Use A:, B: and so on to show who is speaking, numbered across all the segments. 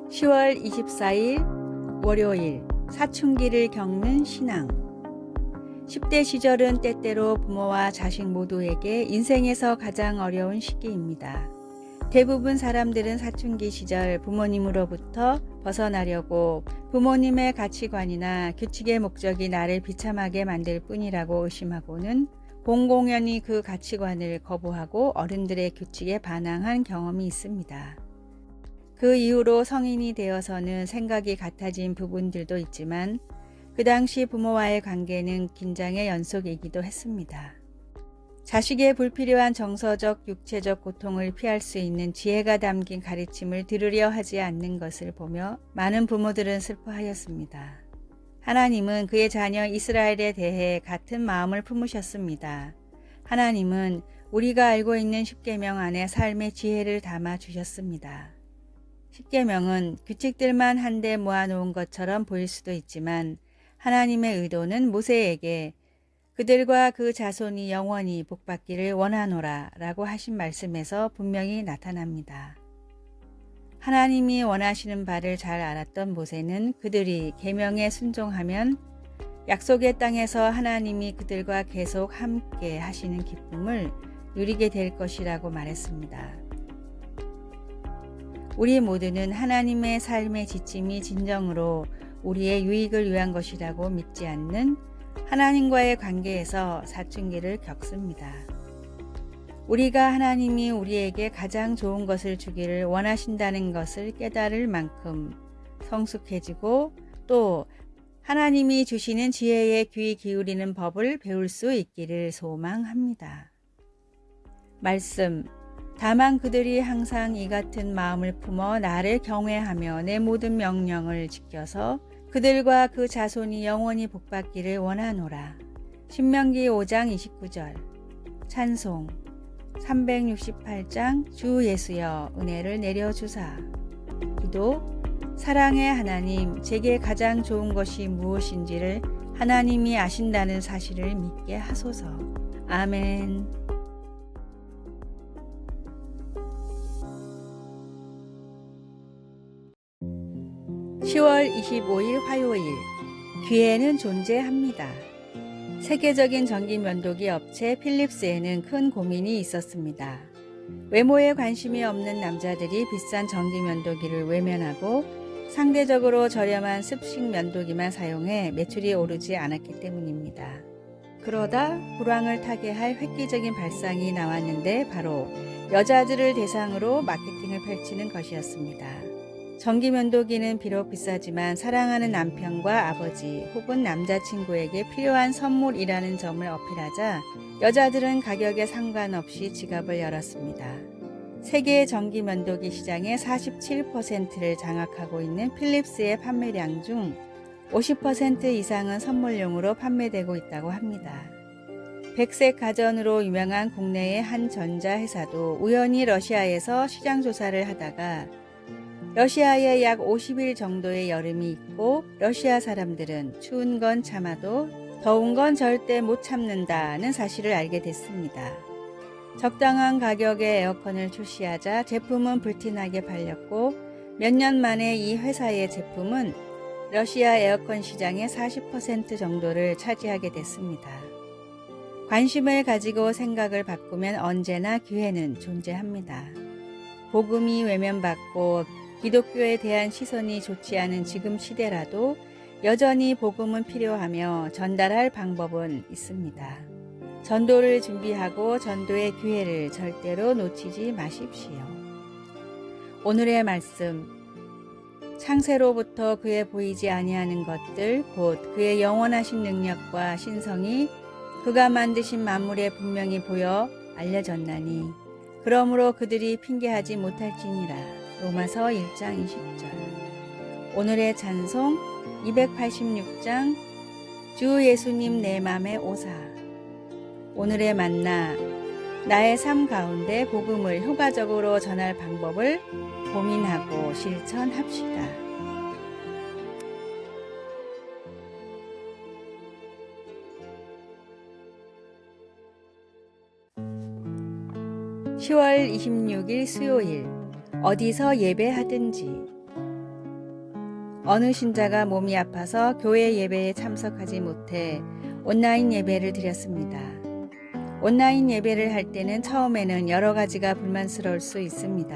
A: 10월 24일 월요일 사춘기를 겪는 신앙. 10대 시절은 때때로 부모와 자식 모두에게 인생에서 가장 어려운 시기입니다. 대부분 사람들은 사춘기 시절 부모님으로부터 벗어나려고 부모님의 가치관이나 규칙의 목적이 나를 비참하게 만들 뿐이라고 의심하고는 공공연히 그 가치관을 거부하고 어른들의 규칙에 반항한 경험이 있습니다. 그 이후로 성인이 되어서는 생각이 같아진 부분들도 있지만 그 당시 부모와의 관계는 긴장의 연속이기도 했습니다. 자식의 불필요한 정서적, 육체적 고통을 피할 수 있는 지혜가 담긴 가르침을 들으려 하지 않는 것을 보며 많은 부모들은 슬퍼하였습니다. 하나님은 그의 자녀 이스라엘에 대해 같은 마음을 품으셨습니다. 하나님은 우리가 알고 있는 십계명 안에 삶의 지혜를 담아 주셨습니다. 십계명은 규칙들만 한데 모아놓은 것처럼 보일 수도 있지만 하나님의 의도는 모세에게 그들과 그 자손이 영원히 복받기를 원하노라 라고 하신 말씀에서 분명히 나타납니다. 하나님이 원하시는 바를 잘 알았던 모세는 그들이 계명에 순종하면 약속의 땅에서 하나님이 그들과 계속 함께 하시는 기쁨을 누리게 될 것이라고 말했습니다. 우리 모두는 하나님의 삶의 지침이 진정으로 우리의 유익을 위한 것이라고 믿지 않는 하나님과의 관계에서 사춘기를 겪습니다. 우리가 하나님이 우리에게 가장 좋은 것을 주기를 원하신다는 것을 깨달을 만큼 성숙해지고 또 하나님이 주시는 지혜에 귀 기울이는 법을 배울 수 있기를 소망합니다. 말씀. 다만 그들이 항상 이 같은 마음을 품어 나를 경외하며 내 모든 명령을 지켜서 그들과 그 자손이 영원히 복받기를 원하노라. 신명기 5장 29절. 찬송 368장 주 예수여 은혜를 내려주사. 기도. 사랑의 하나님, 제게 가장 좋은 것이 무엇인지를 하나님이 아신다는 사실을 믿게 하소서. 아멘. 10월 25일 화요일. 기회는 존재합니다. 세계적인 전기 면도기 업체 필립스에는 큰 고민이 있었습니다. 외모에 관심이 없는 남자들이 비싼 전기 면도기를 외면하고 상대적으로 저렴한 습식 면도기만 사용해 매출이 오르지 않았기 때문입니다. 그러다 불황을 타개할 획기적인 발상이 나왔는데 바로 여자들을 대상으로 마케팅을 펼치는 것이었습니다. 전기 면도기는 비록 비싸지만 사랑하는 남편과 아버지 혹은 남자친구에게 필요한 선물이라는 점을 어필하자 여자들은 가격에 상관없이 지갑을 열었습니다. 세계 전기 면도기 시장의 47%를 장악하고 있는 필립스의 판매량 중 50% 이상은 선물용으로 판매되고 있다고 합니다. 백색 가전으로 유명한 국내의 한 전자회사도 우연히 러시아에서 시장 조사를 하다가 러시아에 약 50일 정도의 여름이 있고 러시아 사람들은 추운 건 참아도 더운 건 절대 못 참는다는 사실을 알게 됐습니다. 적당한 가격의 에어컨을 출시하자 제품은 불티나게 팔렸고 몇 년 만에 이 회사의 제품은 러시아 에어컨 시장의 40% 정도를 차지하게 됐습니다. 관심을 가지고 생각을 바꾸면 언제나 기회는 존재합니다. 복음이 외면받고 기독교에 대한 시선이 좋지 않은 지금 시대라도 여전히 복음은 필요하며 전달할 방법은 있습니다. 전도를 준비하고 전도의 기회를 절대로 놓치지 마십시오. 오늘의 말씀. 창세로부터 그의 보이지 아니하는 것들 곧 그의 영원하신 능력과 신성이 그가 만드신 만물에 분명히 보여 알려졌나니 그러므로 그들이 핑계하지 못할지니라. 로마서 1장 20절. 오늘의 찬송 286장 주 예수님 내 맘에 오사. 오늘의 만나. 나의 삶 가운데 복음을 효과적으로 전할 방법을 고민하고 실천합시다. 10월 26일 수요일. 어디서 예배하든지. 어느 신자가 몸이 아파서 교회 예배에 참석하지 못해 온라인 예배를 드렸습니다. 온라인 예배를 할 때는 처음에는 여러 가지가 불만스러울 수 있습니다.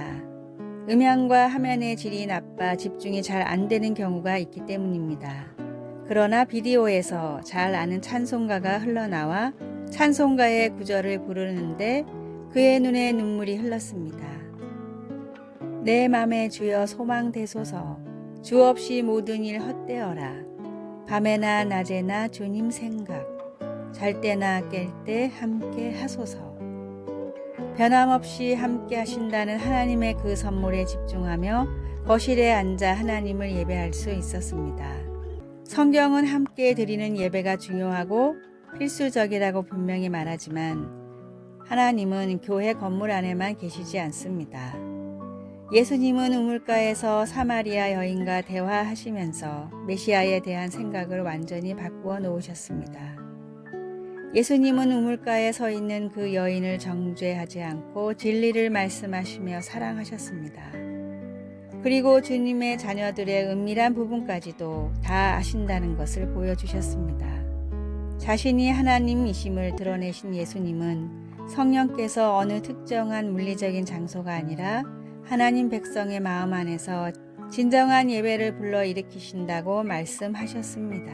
A: 음향과 화면의 질이 나빠 집중이 잘 안 되는 경우가 있기 때문입니다. 그러나 비디오에서 잘 아는 찬송가가 흘러나와 찬송가의 구절을 부르는데 그의 눈에 눈물이 흘렀습니다. 내 맘에 주여 소망되소서, 주 없이 모든 일 헛되어라. 밤에나 낮에나 주님 생각, 잘 때나 깰 때 함께 하소서. 변함없이 함께 하신다는 하나님의 그 선물에 집중하며 거실에 앉아 하나님을 예배할 수 있었습니다. 성경은 함께 드리는 예배가 중요하고 필수적이라고 분명히 말하지만 하나님은 교회 건물 안에만 계시지 않습니다. 예수님은 우물가에서 사마리아 여인과 대화하시면서 메시아에 대한 생각을 완전히 바꾸어 놓으셨습니다. 예수님은 우물가에 서 있는 그 여인을 정죄하지 않고 진리를 말씀하시며 사랑하셨습니다. 그리고 주님의 자녀들의 은밀한 부분까지도 다 아신다는 것을 보여주셨습니다. 자신이 하나님이심을 드러내신 예수님은 성령께서 어느 특정한 물리적인 장소가 아니라 하나님 백성의 마음 안에서 진정한 예배를 불러일으키신다고 말씀하셨습니다.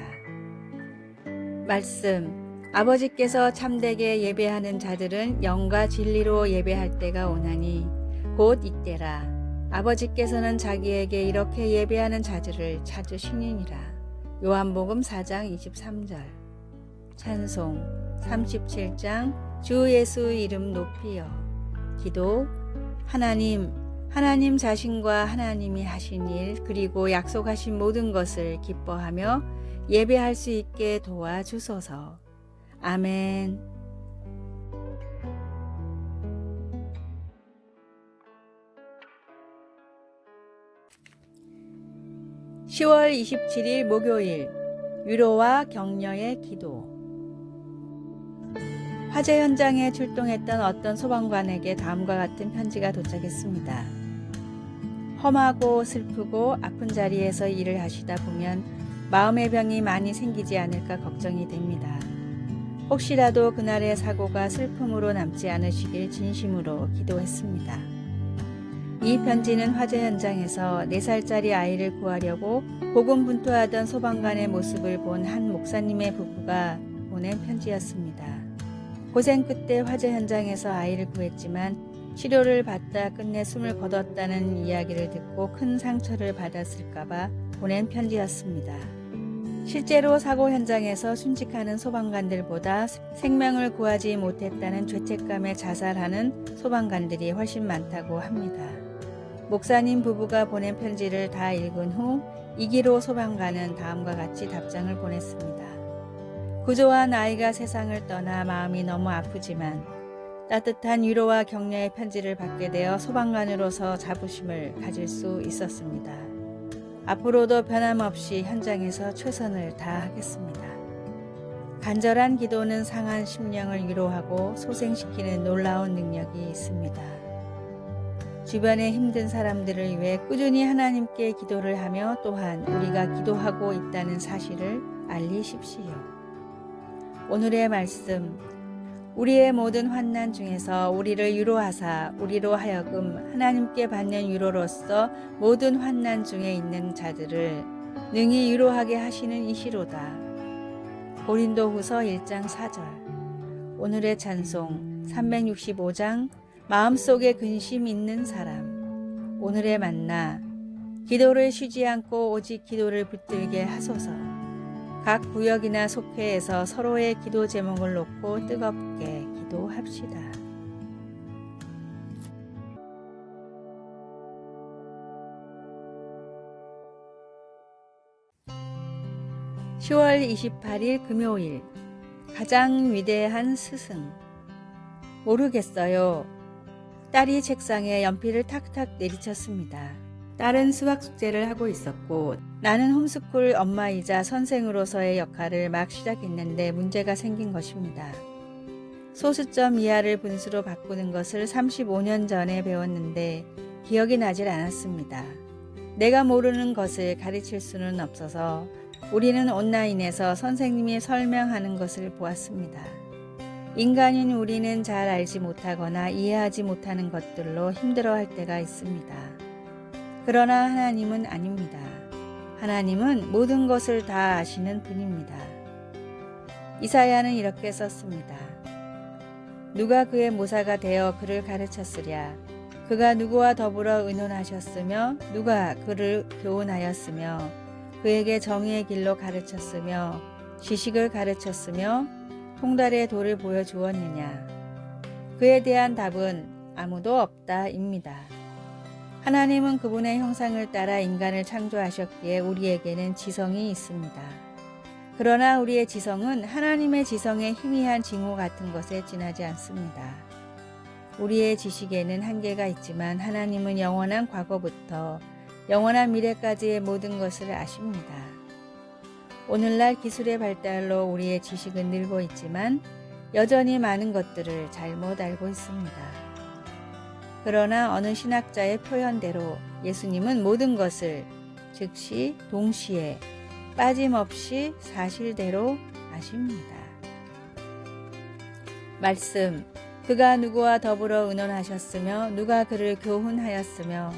A: 말씀. 아버지께서 참되게 예배하는 자들은 영과 진리로 예배할 때가 오나니 곧 이때라. 아버지께서는 자기에게 이렇게 예배하는 자들을 찾으시니라. 요한복음 4장 23절. 찬송 37장 주 예수 이름 높이여. 기도. 하나님 자신과 하나님이 하신 일 그리고 약속하신 모든 것을 기뻐하며 예배할 수 있게 도와주소서. 아멘. 10월 27일 목요일 위로와 격려의 기도. 화재 현장에 출동했던 어떤 소방관에게 다음과 같은 편지가 도착했습니다. 험하고 슬프고 아픈 자리에서 일을 하시다 보면 마음의 병이 많이 생기지 않을까 걱정이 됩니다. 혹시라도 그날의 사고가 슬픔으로 남지 않으시길 진심으로 기도했습니다. 이 편지는 화재 현장에서 4살짜리 아이를 구하려고 고군분투하던 소방관의 모습을 본 한 목사님의 부부가 보낸 편지였습니다. 고생 끝에 화재 현장에서 아이를 구했지만 치료를 받다 끝내 숨을 거뒀다는 이야기를 듣고 큰 상처를 받았을까봐 보낸 편지였습니다. 실제로 사고 현장에서 순직하는 소방관들보다 생명을 구하지 못했다는 죄책감에 자살하는 소방관들이 훨씬 많다고 합니다. 목사님 부부가 보낸 편지를 다 읽은 후 이기로 소방관은 다음과 같이 답장을 보냈습니다. 구조한 아이가 세상을 떠나 마음이 너무 아프지만 따뜻한 위로와 격려의 편지를 받게 되어 소방관으로서 자부심을 가질 수 있었습니다. 앞으로도 변함없이 현장에서 최선을 다하겠습니다. 간절한 기도는 상한 심령을 위로하고 소생시키는 놀라운 능력이 있습니다. 주변에 힘든 사람들을 위해 꾸준히 하나님께 기도를 하며 또한 우리가 기도하고 있다는 사실을 알리십시오. 오늘의 말씀. 우리의 모든 환난 중에서 우리를 위로하사 우리로 하여금 하나님께 받는 위로로서 모든 환난 중에 있는 자들을 능히 위로하게 하시는 이시로다. 고린도후서 1장 4절. 오늘의 찬송 365장 마음속에 근심 있는 사람. 오늘의 만나. 기도를 쉬지 않고 오직 기도를 붙들게 하소서. 각 구역이나 속회에서 서로의 기도 제목을 놓고 뜨겁게 기도합시다. (10월 28일) 금요일. 가장 위대한 스승. 모르겠어요. 딸이 책상에 연필을 탁탁 내리쳤습니다. 딸은 수학 숙제를 하고 있었고 나는 홈스쿨 엄마이자 선생으로서의 역할을 막 시작했는데 문제가 생긴 것입니다. 소수점 이하를 분수로 바꾸는 것을 35년 전에 배웠는데 기억이 나질 않았습니다. 내가 모르는 것을 가르칠 수는 없어서 우리는 온라인에서 선생님이 설명하는 것을 보았습니다. 인간인 우리는 잘 알지 못하거나 이해하지 못하는 것들로 힘들어할 때가 있습니다. 그러나 하나님은 아닙니다. 하나님은 모든 것을 다 아시는 분입니다. 이사야는 이렇게 썼습니다. 누가 그의 모사가 되어 그를 가르쳤으랴. 그가 누구와 더불어 의논하셨으며 누가 그를 교훈하였으며 그에게 정의의 길로 가르쳤으며 지식을 가르쳤으며 통달의 도를 보여주었느냐. 그에 대한 답은 아무도 없다입니다. 하나님은 그분의 형상을 따라 인간을 창조하셨기에 우리에게는 지성이 있습니다. 그러나 우리의 지성은 하나님의 지성의 희미한 징후 같은 것에 지나지 않습니다. 우리의 지식에는 한계가 있지만 하나님은 영원한 과거부터 영원한 미래까지의 모든 것을 아십니다. 오늘날 기술의 발달로 우리의 지식은 늘고 있지만 여전히 많은 것들을 잘못 알고 있습니다. 그러나 어느 신학자의 표현대로 예수님은 모든 것을 즉시 동시에 빠짐없이 사실대로 아십니다. 말씀, 그가 누구와 더불어 의논하셨으며 누가 그를 교훈하였으며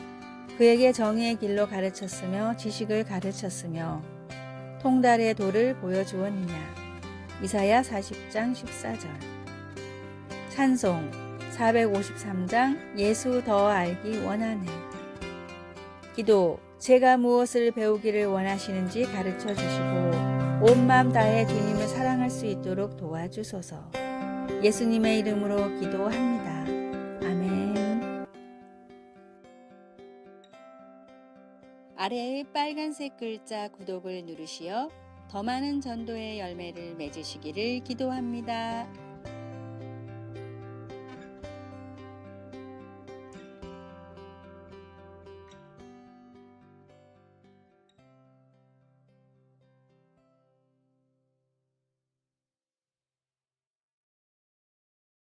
A: 그에게 정의의 길로 가르쳤으며 지식을 가르쳤으며 통달의 도를 보여주었느냐. 이사야 40장 14절. 찬송 453장 예수 더 알기 원하네. 기도, 제가 무엇을 배우기를 원하시는지 가르쳐 주시고 온 마음 다해 주님을 사랑할 수 있도록 도와주소서. 예수님의 이름으로 기도합니다. 아멘. 아래의 빨간색 글자 구독을 누르시어 더 많은 전도의 열매를 맺으시기를 기도합니다.